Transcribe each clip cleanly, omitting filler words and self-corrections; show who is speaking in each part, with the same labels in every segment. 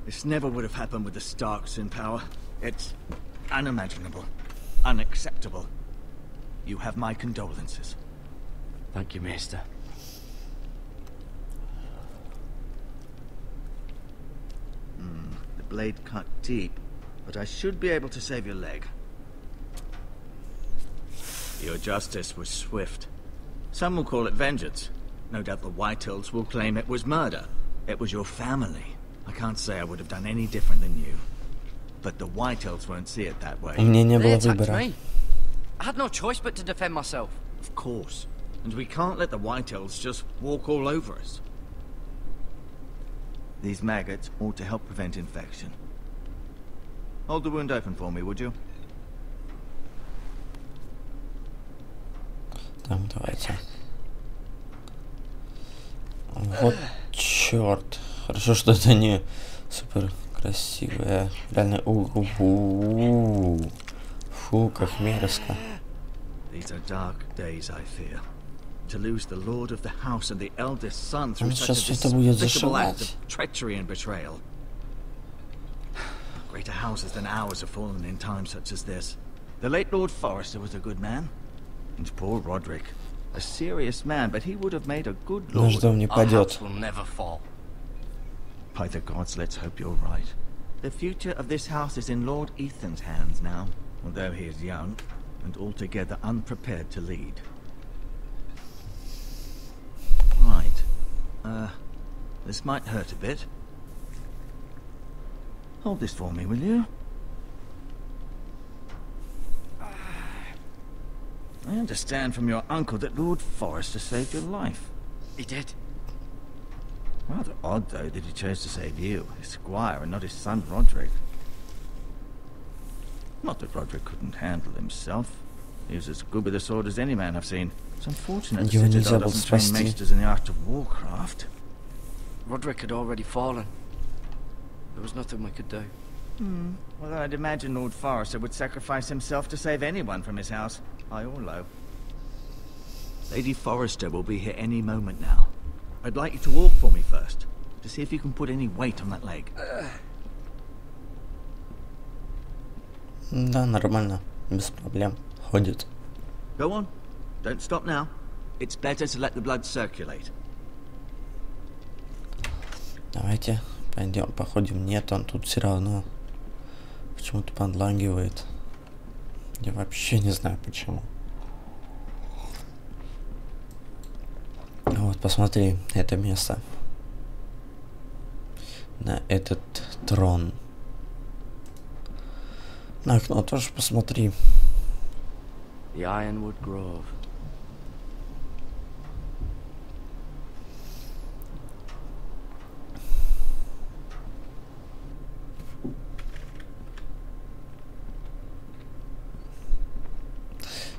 Speaker 1: This never would have happened with the Starks in power. It's unimaginable. Unacceptable. You have my condolences.
Speaker 2: Thank you, Maester.
Speaker 1: The blade cut deep, but I should be able to save your leg. Your justice was swift. Some will call it vengeance. No doubt the Whitehills will claim it was murder. It was your family. I can't say I would have done any different than you. But the Whitehills won't see it that way.
Speaker 2: They attacked me. I had no choice but to defend myself.
Speaker 1: Of course. And we can't let the Whitehills just walk all over us. These maggots ought to help prevent infection. Hold the wound open for me, would you?
Speaker 3: Так, давайте. Вот черт. Хорошо, что это не супер красивая. Реально. Фу, как мерзко.
Speaker 1: These are dark days, I fear. To lose the lord of the house and the eldest son through such a despicable act of treachery and betrayal. Greater houses than ours have fallen in times such as this. The late Lord Forrester was a good man. And poor Roderick. A serious man, but he would have made a good lord.
Speaker 2: Our house will never fall.
Speaker 1: By the gods, let's hope you're right. The future of this house is in Lord Ethan's hands now, although he is young and altogether unprepared to lead. Right. This might hurt a bit. Hold this for me, will you? I understand from your uncle that Lord Forrester saved your life.
Speaker 2: He did.
Speaker 1: Rather odd, though, that he chose to save you, his squire, and not his son Roderick. Not that Roderick couldn't handle himself. He was as good with a sword as any man I've seen. It's unfortunate the Citadel doesn't train maesters in the art of warcraft.
Speaker 2: Roderick had already fallen. There was nothing we could do.
Speaker 1: Well, I'd imagine Lord Forrester would sacrifice himself to save anyone from his house, high or low. Lady Forrester will be here any moment now. I'd like you to walk for me first, to see if you can put any weight on that leg.
Speaker 3: Да, нормально, без проблем. Ходит.
Speaker 1: Go on. Don't stop now. It's better to let the blood circulate.
Speaker 3: Давайте пойдем, походим. Нет, он тут все равно почему-то подлагивает. Я вообще не знаю почему. Вот, посмотри, это место. На этот трон. На окно тоже посмотри.
Speaker 2: The Ironwood Grove.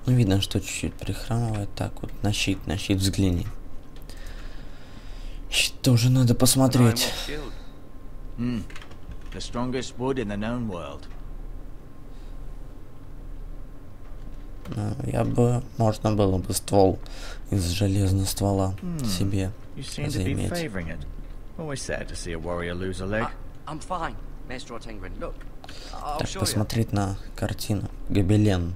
Speaker 3: Ну, видно, что чуть-чуть прихрамывает. Так вот, на щит взгляни. Щит тоже надо посмотреть.
Speaker 1: The strongest wood in the known world.
Speaker 3: Ну, я бы, можно было бы ствол из железного ствола себе заиметь. Так, посмотреть на картину. Гобелен.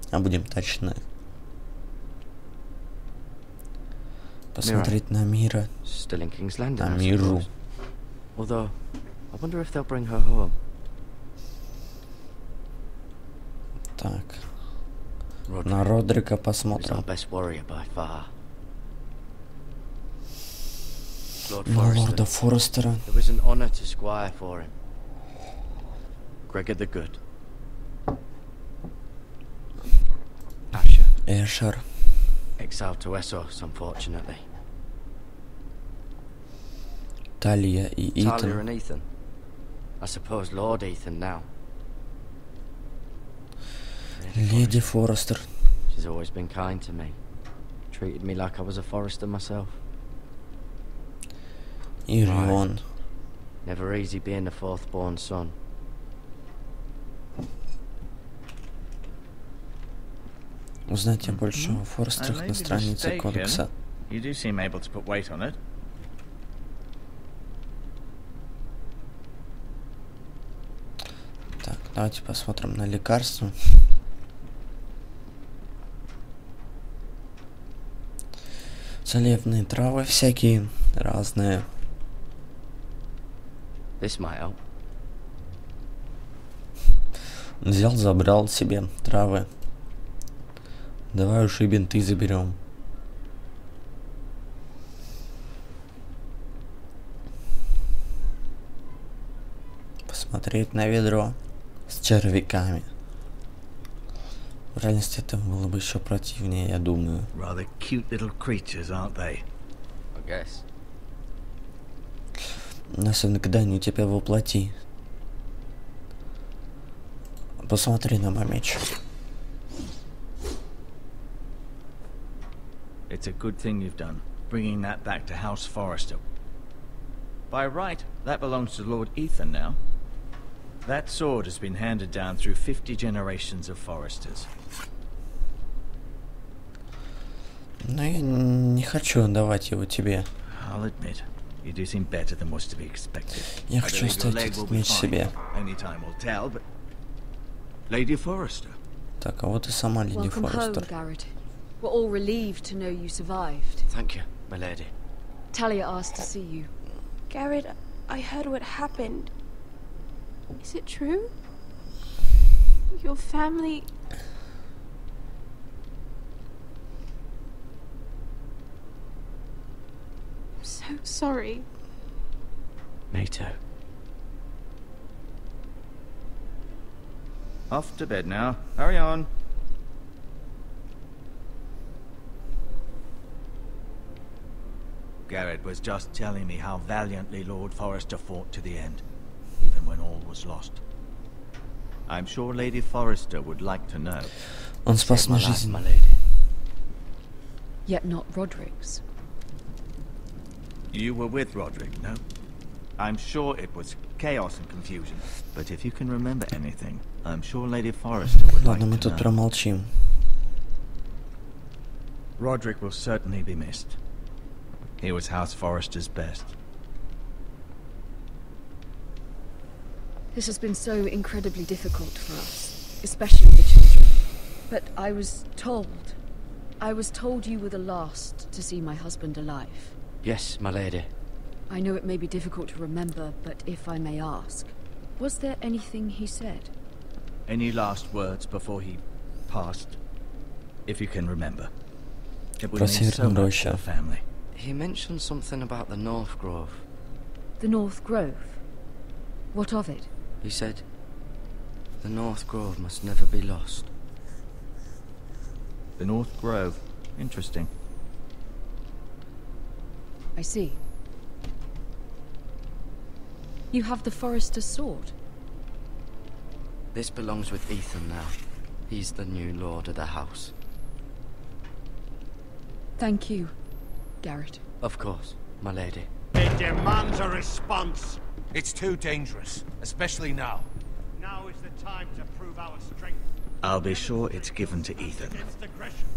Speaker 3: А будем точны. Посмотреть на мира. На миру.
Speaker 2: Although, I wonder if they'll bring her home.
Speaker 3: Так. На Родрика посмотрим. На лорда Форрестера. Эшер.
Speaker 2: Exiled to Essos, unfortunately.
Speaker 3: Талия и Итан.
Speaker 2: Talia and Ethan. I suppose Lord Ethan now.
Speaker 3: Леди Форрестер.
Speaker 2: She's always been kind to me. Treated me like I was a Forrester myself.
Speaker 3: Ирион.
Speaker 2: Never easy being the fourth born son.
Speaker 3: Узнать больше о Форрестерах на странице кодекса.
Speaker 1: You do seem able to put weight on it.
Speaker 3: Давайте посмотрим на лекарства. Целебные травы всякие разные.
Speaker 2: This might help.
Speaker 3: Взял, забрал себе травы. Давай уж и бинты заберем. Посмотреть на ведро с червяками. В реальности это было бы еще противнее, я думаю.
Speaker 1: Rather cute little creatures, aren't they?
Speaker 2: I guess.
Speaker 3: Особенно когда они у тебя воплоти. Посмотри на мой меч.
Speaker 1: It's a good thing you've done, bringing that back to House Forrester. By right, that belongs to Lord Ethan now. That sword has been handed down through 50 generations of Forresters.
Speaker 3: Но я не хочу отдавать его тебе.
Speaker 1: I'll admit, you do seem better than was to be expected.
Speaker 3: Я
Speaker 1: I
Speaker 3: хочу
Speaker 1: believe your
Speaker 3: оставить
Speaker 1: leg will
Speaker 3: этот
Speaker 1: be
Speaker 3: меч
Speaker 1: fine.
Speaker 3: себе.
Speaker 1: Only time will tell, but... Lady Forrester.
Speaker 3: Так, а вот и сама леди
Speaker 4: Welcome home,
Speaker 3: Форрестер.
Speaker 4: Garrett. We're all relieved to know you survived.
Speaker 2: Thank you, my lady.
Speaker 4: Talia asked to see you.
Speaker 5: Garrett, I heard what happened. Is it true? Your family... I'm so sorry.
Speaker 2: Me too.
Speaker 1: Off to bed now. Hurry on. Garrett was just telling me how valiantly Lord Forrester fought to the end, even when all was lost. I'm sure Lady Forrester would like to know.
Speaker 3: Он спас
Speaker 2: Saved my
Speaker 3: мне
Speaker 2: life,
Speaker 3: жизнь.
Speaker 2: my lady.
Speaker 4: Yet not Roderick's.
Speaker 1: You were with Roderick, no? I'm sure it was chaos and confusion, but if you can remember anything, I'm sure Lady Forrester would like
Speaker 3: Ладно, мы
Speaker 1: to
Speaker 3: тут
Speaker 1: know.
Speaker 3: промолчим.
Speaker 1: Roderick will certainly be missed. He was House Forrester's best.
Speaker 4: This has been so incredibly difficult for us, especially the children. But I was told you were the last to see my husband alive.
Speaker 2: Yes, my lady.
Speaker 4: I know it may be difficult to remember, but if I may ask, was there anything he said?
Speaker 1: Any last words before he passed? If you can remember. It would
Speaker 3: Про
Speaker 1: mean so
Speaker 3: Северную
Speaker 1: much to
Speaker 3: рощу.
Speaker 1: the family.
Speaker 2: He mentioned something about the North Grove.
Speaker 4: The North Grove? What of it?
Speaker 2: He said, the North Grove must never be lost.
Speaker 1: The North Grove. Interesting.
Speaker 4: I see. You have the Forrester's sword.
Speaker 2: This belongs with Ethan now. He's the new lord of the house.
Speaker 4: Thank you, Garrett.
Speaker 2: Of course, my lady.
Speaker 6: It demands a response.
Speaker 7: It's too dangerous, especially now.
Speaker 6: Now is the time to prove our strength.
Speaker 1: I'll be sure it's given to Ethan.
Speaker 6: Against aggression.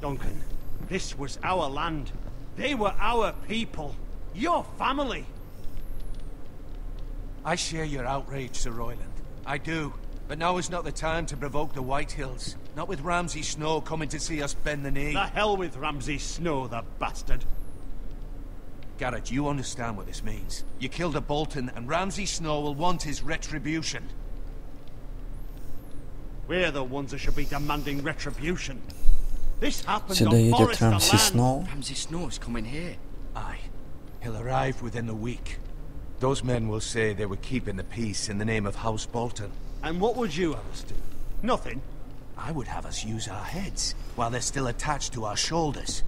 Speaker 6: Duncan, this was our land. They were our people. Your family.
Speaker 7: I share your outrage, Sir Royland. I do. But now is not the time to provoke the Whitehills. Not with Ramsay Snow coming to see us bend the knee.
Speaker 6: The hell with Ramsay Snow, the bastard.
Speaker 7: Garrett, you understand what this means. You killed a Bolton, and Ramsay Snow will want his retribution.
Speaker 6: We're the ones that should be demanding retribution. This happened
Speaker 3: Сюда
Speaker 6: on
Speaker 3: едет
Speaker 6: Forrester
Speaker 3: Рамси
Speaker 6: land.
Speaker 3: Сноу.
Speaker 2: Ramsay Snow's coming here.
Speaker 7: Aye. He'll arrive within a week. Those men will say they were keeping the peace in the name of House Bolton.
Speaker 6: And what would you have us do? Nothing.
Speaker 7: I would have us use our heads, while they're still attached to our shoulders.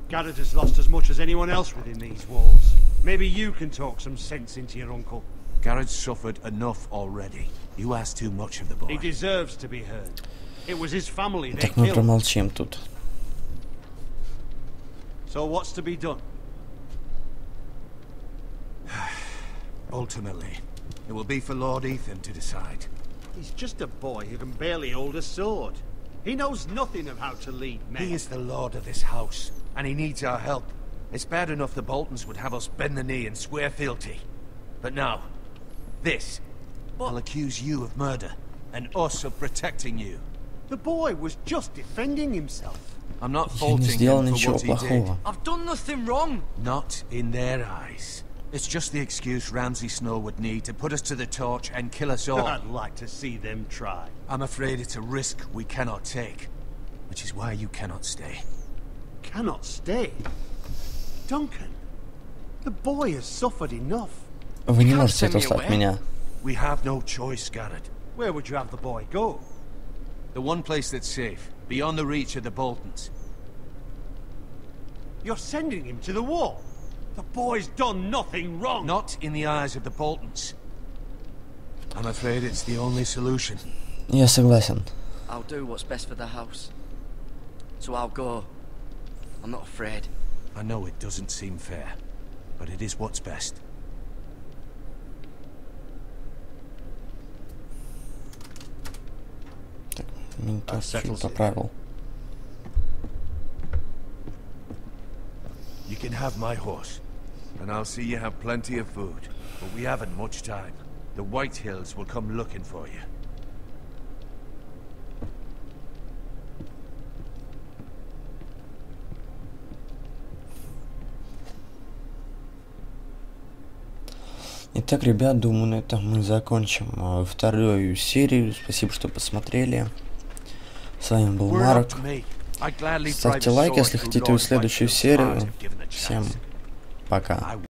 Speaker 6: Garrett has lost as much as anyone else within these walls. Maybe you can talk some sense into your uncle.
Speaker 7: Garrett's suffered enough already. You ask too much of the boy.
Speaker 6: He deserves to be heard. It was his family they
Speaker 3: Так мы
Speaker 6: killed.
Speaker 3: промолчим тут.
Speaker 6: So what's to be done?
Speaker 7: Ultimately, it will be for Lord Ethan to decide.
Speaker 6: He's just a boy who can barely hold a sword. He knows nothing of how to lead men.
Speaker 7: He is the lord of this house, and he needs our help. It's bad enough the Boltons would have us bend the knee and swear fealty. But now, This. I'll accuse you of murder, and us of protecting you.
Speaker 6: The boy was just defending himself.
Speaker 7: I'm not
Speaker 3: Я не
Speaker 7: faulting
Speaker 3: сделал
Speaker 7: him for
Speaker 3: ничего
Speaker 7: what he did.
Speaker 3: плохого.
Speaker 2: I've done nothing wrong.
Speaker 7: Not in their eyes. It's just the excuse Ramsay Snow would need to put us to the torch and kill us all.
Speaker 6: I'd like to see them try.
Speaker 7: I'm afraid it's a risk we cannot take, which is why you cannot stay.
Speaker 6: Cannot stay? Duncan, the boy has suffered enough.
Speaker 3: Вы не
Speaker 2: Can't
Speaker 3: можете
Speaker 2: send me
Speaker 3: отослать
Speaker 2: away.
Speaker 3: меня.
Speaker 7: We have no choice, Garrett.
Speaker 6: Where would you have the boy go?
Speaker 7: The one place that's safe, beyond the reach of the Boltons.
Speaker 6: You're sending him to the wall. The boy's done nothing wrong.
Speaker 7: Not in the eyes of the Boltons. I'm afraid it's the only solution.
Speaker 3: Я согласен.
Speaker 2: I'll do what's best for the house. So I'll go. I'm not afraid.
Speaker 7: I know it doesn't seem fair, but it is what's best.
Speaker 3: Так, ментов
Speaker 7: settles it.
Speaker 3: поправил.
Speaker 7: You can have my horse, and I'll see you have plenty of food. But we haven't much time. The White Hills will come looking for you.
Speaker 3: Итак, ребят, думаю, на этом мы закончим вторую серию. Спасибо, что посмотрели. С вами был Марк. Ставьте лайк, если хотите следующую серию. Всем пока.